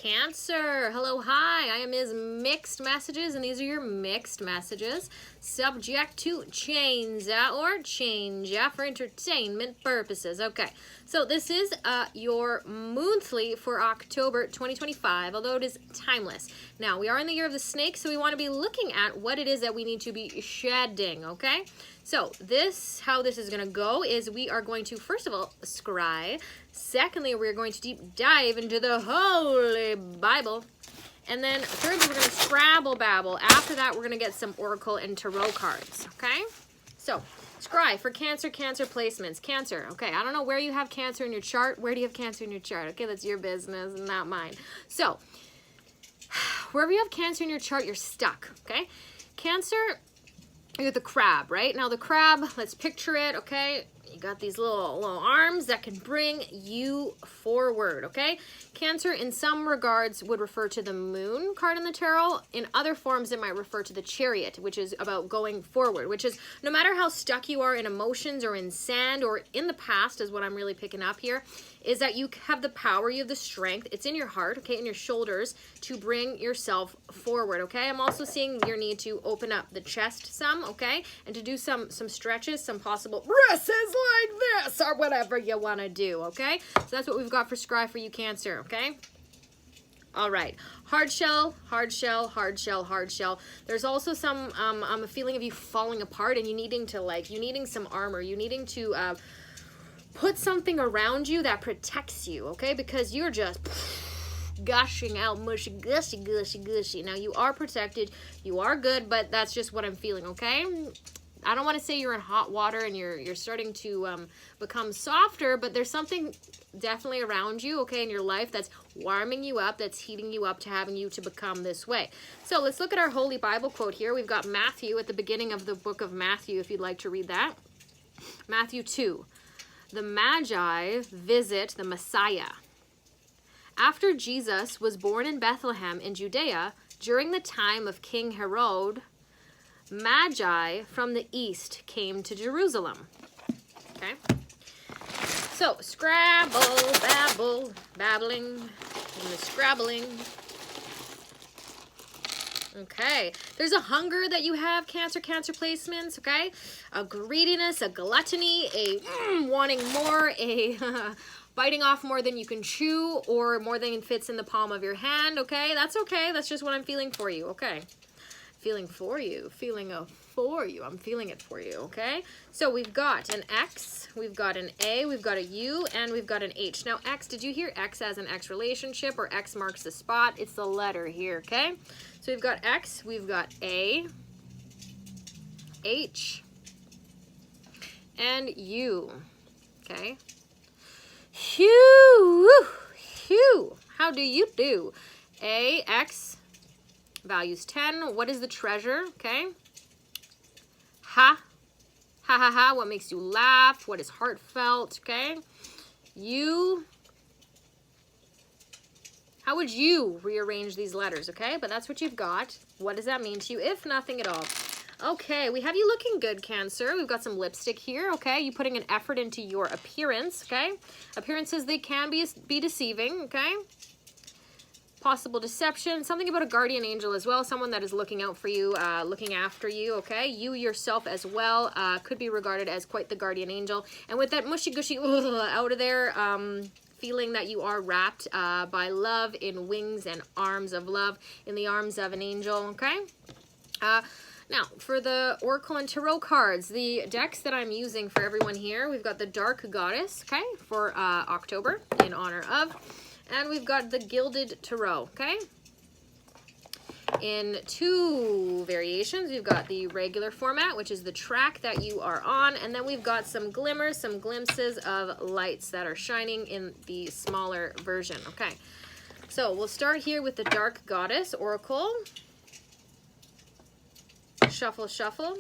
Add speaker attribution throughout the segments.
Speaker 1: Cancer. Hello, hi. I am Ms. Mixed Messages, and these are your mixed messages. Subject to change or change for entertainment purposes. Okay, so this is your Moonthly for October 2025, although it is timeless. Now, we are in the year of the snake, so we want to be looking at what it is that we need to be shedding, okay? So how this is going to go is we are going to, first of all, scry. Secondly, we're going to deep dive into the Holy Bible. And then thirdly, we're going to Scrabble Babble. After that, we're going to get some Oracle and Tarot cards, okay? So, scry for Cancer placements. Cancer, okay, I don't know where you have Cancer in your chart. Where do you have Cancer in your chart? Okay, that's your business, not mine. So, wherever you have Cancer in your chart, you're stuck, okay? Cancer, you got the crab, right? Now the crab, let's picture it, okay? You got these little arms that can bring you forward, okay? Cancer, in some regards, would refer to the moon card in the tarot. In other forms, it might refer to the chariot, which is about going forward, which is no matter how stuck you are in emotions or in sand or in the past, is what I'm really picking up here, is that you have the power, you have the strength, it's in your heart, okay, in your shoulders, to bring yourself forward, okay? I'm also seeing your need to open up the chest some, okay, and to do some stretches, some possible presses like this, or whatever you want to do, okay? So that's what we've got for scry for you, Cancer, okay? All right, hard shell, hard shell, hard shell, hard shell. There's also some, a feeling of you falling apart and you needing some armor, you needing to, put something around you that protects you, okay? Because you're just gushing out mushy, gushy, gushy, gushy. Now, you are protected, you are good, but that's just what I'm feeling, okay? I don't want to say you're in hot water and you're starting to become softer, but there's something definitely around you, okay, in your life that's warming you up, that's heating you up to having you to become this way. So let's look at our Holy Bible quote here. We've got Matthew at the beginning of the book of Matthew, if you'd like to read that. Matthew 2. The Magi visit the Messiah. After Jesus was born in Bethlehem in Judea, during the time of King Herod, Magi from the east came to Jerusalem. Okay? So, Scrabble, babble, babbling, and the scrabbling. Okay, there's a hunger that you have, Cancer placements, okay? A greediness, a gluttony, a wanting more, a biting off more than you can chew or more than fits in the palm of your hand, okay? That's okay, that's just what I'm feeling for you, okay? Feeling for you, I'm feeling it for you, okay? So we've got an X, we've got an A, we've got a U, and we've got an H. Now X, did you hear X as an X relationship or X marks the spot? It's the letter here, okay? So we've got X, we've got A, H, and U, okay? Hugh, how do you do? A, X, values 10. What is the treasure? Okay. Ha. Ha ha ha. What makes you laugh? What is heartfelt? Okay. You. How would you rearrange these letters? Okay. But that's what you've got. What does that mean to you? If nothing at all. Okay. We have you looking good, Cancer. We've got some lipstick here. Okay. You putting an effort into your appearance. Okay. Appearances, they can be deceiving. Okay. Possible deception, something about a guardian angel as well, someone that is looking out for you, looking after you, okay? You yourself as well could be regarded as quite the guardian angel. And with that mushy-gushy out of there, feeling that you are wrapped by love in wings and arms of love, in the arms of an angel, okay? Now, for the Oracle and Tarot cards, the decks that I'm using for everyone here, we've got the Dark Goddess, okay, for October, in honor of. And we've got the Gilded Tarot, okay? In two variations, we've got the regular format, which is the track that you are on, and then we've got some glimmers, some glimpses of lights that are shining in the smaller version, okay? So we'll start here with the Dark Goddess Oracle. Shuffle, shuffle.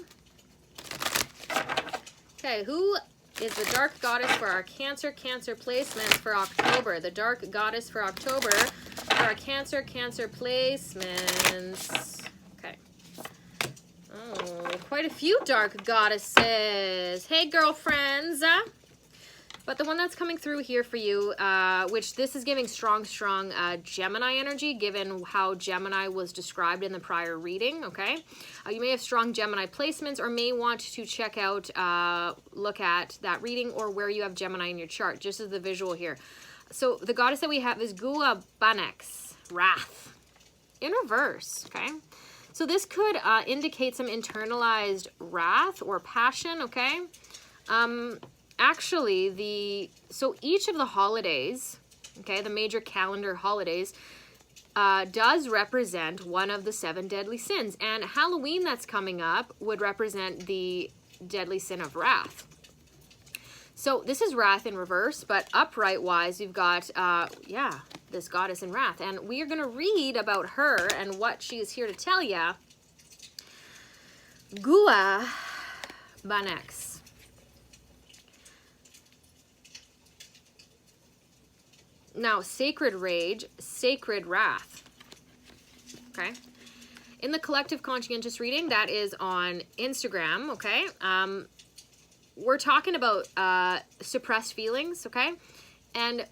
Speaker 1: Okay, who is the Dark Goddess for our Cancer placements for October? The Dark Goddess for October for our Cancer placements. Okay. Oh, quite a few Dark Goddesses. Hey, girlfriends. But the one that's coming through here for you, which this is giving strong Gemini energy, given how Gemini was described in the prior reading, okay? You may have strong Gemini placements or may want to check out, look at that reading or where you have Gemini in your chart, just as the visual here. So the goddess that we have is Gua Banex, Wrath, in reverse, okay? So this could indicate some internalized wrath or passion, okay? Actually, so each of the holidays, okay, the major calendar holidays, does represent one of the 7 deadly sins. And Halloween that's coming up would represent the deadly sin of wrath. So this is wrath in reverse, but upright-wise, you've got, yeah, this goddess in wrath. And we are going to read about her and what she is here to tell ya. Gua Banex. Now, sacred rage, sacred wrath, okay? In the collective conscientious reading, that is on Instagram, okay? We're talking about suppressed feelings, okay? And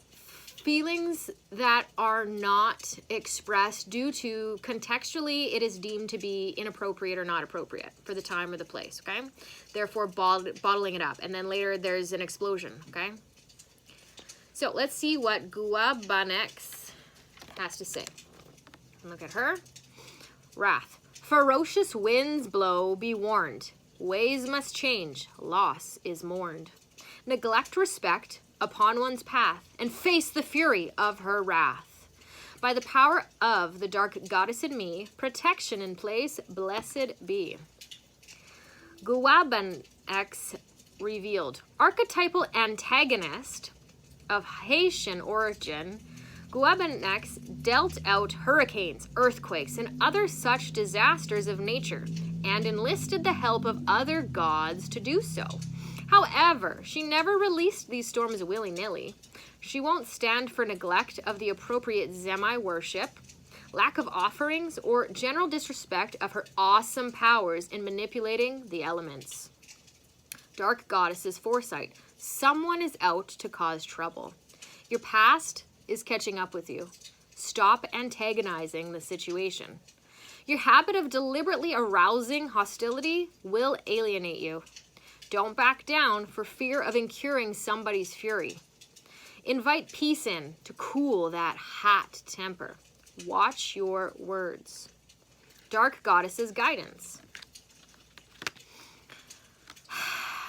Speaker 1: feelings that are not expressed due to contextually it is deemed to be inappropriate or not appropriate for the time or the place, okay? Therefore, bottling it up. And then later there's an explosion, okay? So let's see what Gua Banex has to say. Look at her. Wrath. Ferocious winds blow, be warned. Ways must change, loss is mourned. Neglect respect upon one's path, and face the fury of her wrath. By the power of the dark goddess in me, protection in place, blessed be. Gua Banex revealed. Archetypal antagonist of Haitian origin, Gua Banex dealt out hurricanes, earthquakes, and other such disasters of nature, and enlisted the help of other gods to do so. However, she never released these storms willy-nilly. She won't stand for neglect of the appropriate Zemi worship, lack of offerings, or general disrespect of her awesome powers in manipulating the elements. Dark goddess's foresight. Someone is out to cause trouble. Your past is catching up with you. Stop antagonizing the situation. Your habit of deliberately arousing hostility will alienate you. Don't back down for fear of incurring somebody's fury. Invite peace in to cool that hot temper. Watch your words. Dark goddess's guidance.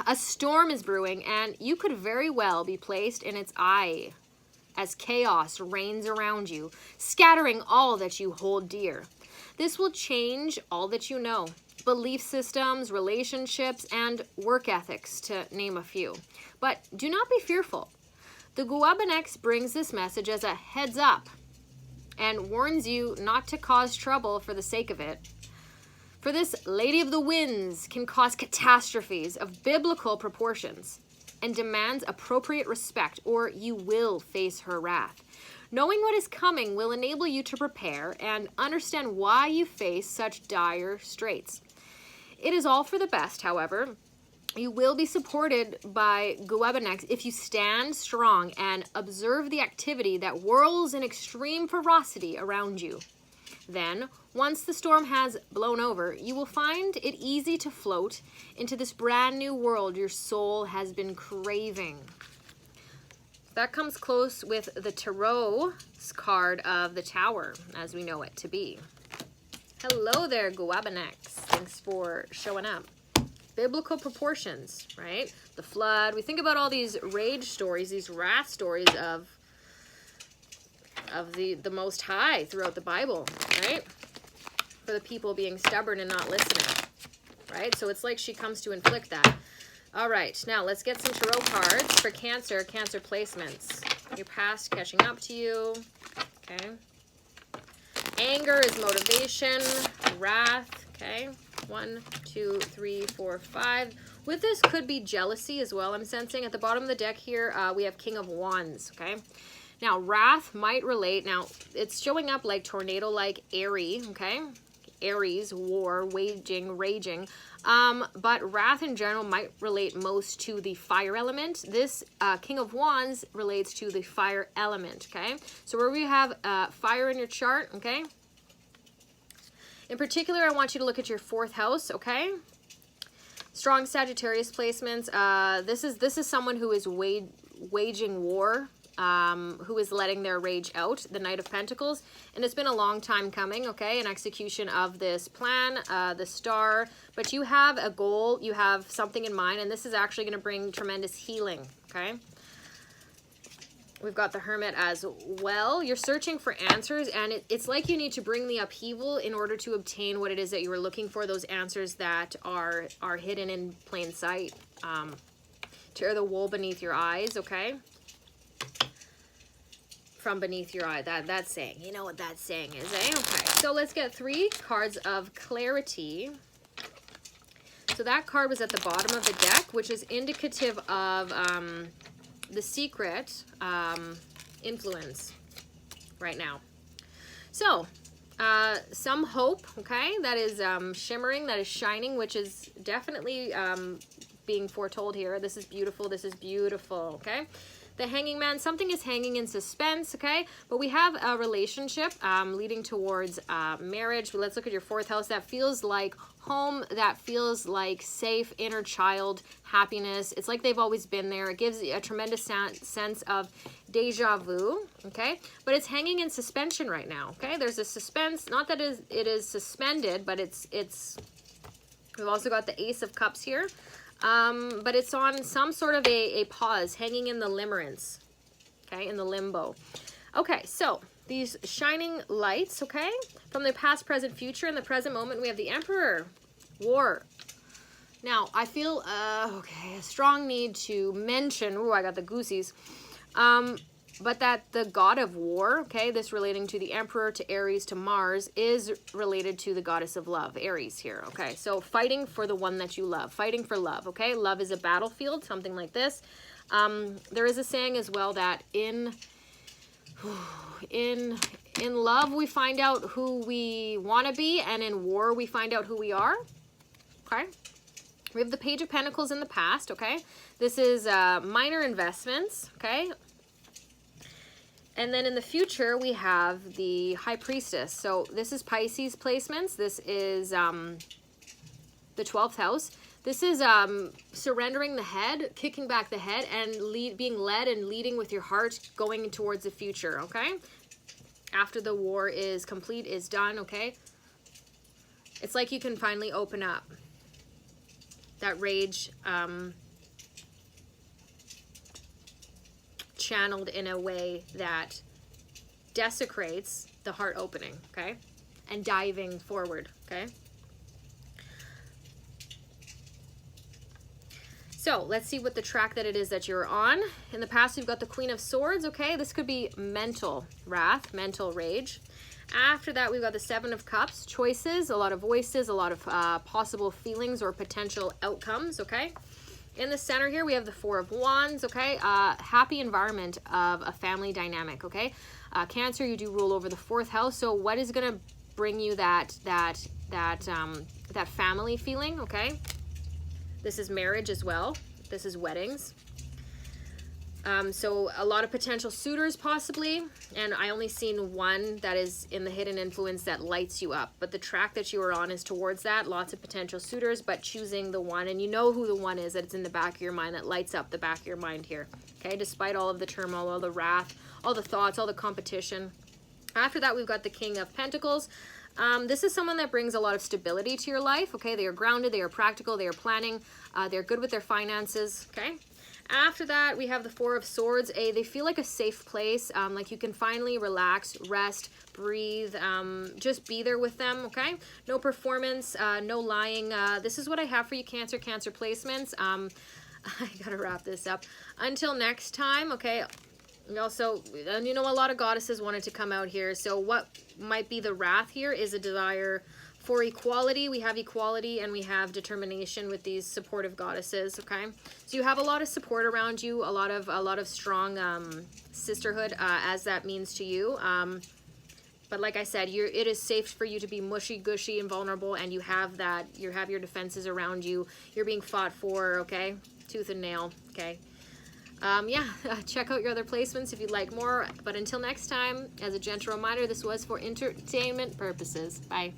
Speaker 1: A storm is brewing, and you could very well be placed in its eye as chaos reigns around you, scattering all that you hold dear. This will change all that you know, belief systems, relationships, and work ethics, to name a few. But do not be fearful. The Gua Banex brings this message as a heads up and warns you not to cause trouble for the sake of it. For this Lady of the Winds can cause catastrophes of biblical proportions and demands appropriate respect, or you will face her wrath. Knowing what is coming will enable you to prepare and understand why you face such dire straits. It is all for the best, however. You will be supported by Gua Banex if you stand strong and observe the activity that whirls in extreme ferocity around you. Then, once the storm has blown over, you will find it easy to float into this brand new world your soul has been craving. That comes close with the Tarot's card of the Tower, as we know it to be. Hello there, Gua Banex. Thanks for showing up. Biblical proportions, right? The flood. We think about all these rage stories, these wrath stories of the Most High throughout the Bible, right? For the people being stubborn and not listening, right? So it's like she comes to inflict that. All right, now let's get some tarot cards for Cancer placements. Your past catching up to you, okay? Anger is motivation, wrath, okay? 1, 2, 3, 4, 5. With this could be jealousy as well, I'm sensing. At the bottom of the deck here, we have King of Wands, okay? Now, wrath might relate. Now, it's showing up like tornado-like, airy, okay? Aries, war, waging, raging. But wrath in general might relate most to the fire element. This King of Wands relates to the fire element, okay? So where we have fire in your chart, okay? In particular, I want you to look at your 4th house, okay? Strong Sagittarius placements. This is someone who is waging war, who is letting their rage out, the Knight of Pentacles. And it's been a long time coming, okay? An execution of this plan, the star. But you have a goal, you have something in mind, and this is actually going to bring tremendous healing, okay? We've got the Hermit as well. You're searching for answers, and it's like you need to bring the upheaval in order to obtain what it is that you were looking for, those answers that are hidden in plain sight. Tear the wool beneath your eyes, okay? From beneath your eye, that saying. You know what that saying is, eh? Okay, so let's get 3 cards of clarity. So that card was at the bottom of the deck, which is indicative of the secret influence right now. So some hope, okay, that is shimmering, that is shining, which is definitely being foretold here. This is beautiful, okay? The Hanging Man, something is hanging in suspense, okay? But we have a relationship leading towards marriage. Let's look at your 4th house. That feels like home, that feels like safe inner child happiness. It's like they've always been there. It gives a tremendous sense of deja vu, okay? But it's hanging in suspension right now, okay? There's a suspense, not that it is suspended, but it's we've also got the Ace of Cups here. But it's on some sort of a pause, hanging in the limerence, okay, in the limbo. Okay, so these shining lights, okay, from the past, present, future. In the present moment, we have the Emperor, war. Now, I feel, okay, a strong need to mention, I got the goosies, but that the god of war, okay, this relating to the Emperor, to Aries, to Mars, is related to the goddess of love, Aries here, okay? So fighting for the one that you love, fighting for love, okay? Love is a battlefield, something like this. There is a saying as well that in love we find out who we want to be, and in war we find out who we are, okay? We have the Page of Pentacles in the past, okay? This is minor investments, okay? And then in the future, we have the High Priestess. So this is Pisces placements. This is the 12th house. This is surrendering the head, kicking back the head, and being led and leading with your heart, going towards the future, okay? After the war is complete, is done, okay? It's like you can finally open up. That rage channeled in a way that desecrates the heart opening, okay? And diving forward, okay? So let's see what the track that it is that you're on. In the past, we've got the Queen of Swords, okay? This could be mental wrath, mental rage. After that, we've got the 7 of Cups, choices, a lot of voices, a lot of possible feelings or potential outcomes, okay? In the center here, we have the 4 of Wands, okay? Happy environment of a family dynamic, okay? Cancer, you do rule over the 4th house, so what is going to bring you that family feeling, okay? This is marriage as well. This is weddings. So a lot of potential suitors possibly, and I only seen one that is in the hidden influence that lights you up, but the track that you are on is towards that. Lots of potential suitors, but choosing the one, and you know who the one is, that it's in the back of your mind, that lights up the back of your mind here, okay? Despite all of the turmoil, all the wrath, all the thoughts, all the competition. After that, we've got the King of Pentacles. This is someone that brings a lot of stability to your life, okay? They are grounded, they are practical, they are planning, they're good with their finances, okay? After that, we have the 4 of Swords. They feel like a safe place, like you can finally relax, rest, breathe, just be there with them, okay? No performance, no lying. This is what I have for you, Cancer placements. I gotta wrap this up. Until next time, okay? Also, and you know, a lot of goddesses wanted to come out here, so what might be the wrath here is a desire for equality. We have equality and we have determination with these supportive goddesses, okay? So you have a lot of support around you, a lot of strong sisterhood, as that means to you. But like I said, it is safe for you to be mushy, gushy, and vulnerable, and you have your defenses around you. You're being fought for, okay? Tooth and nail, okay? Yeah, check out your other placements if you'd like more. But until next time, as a gentle reminder, this was for entertainment purposes. Bye.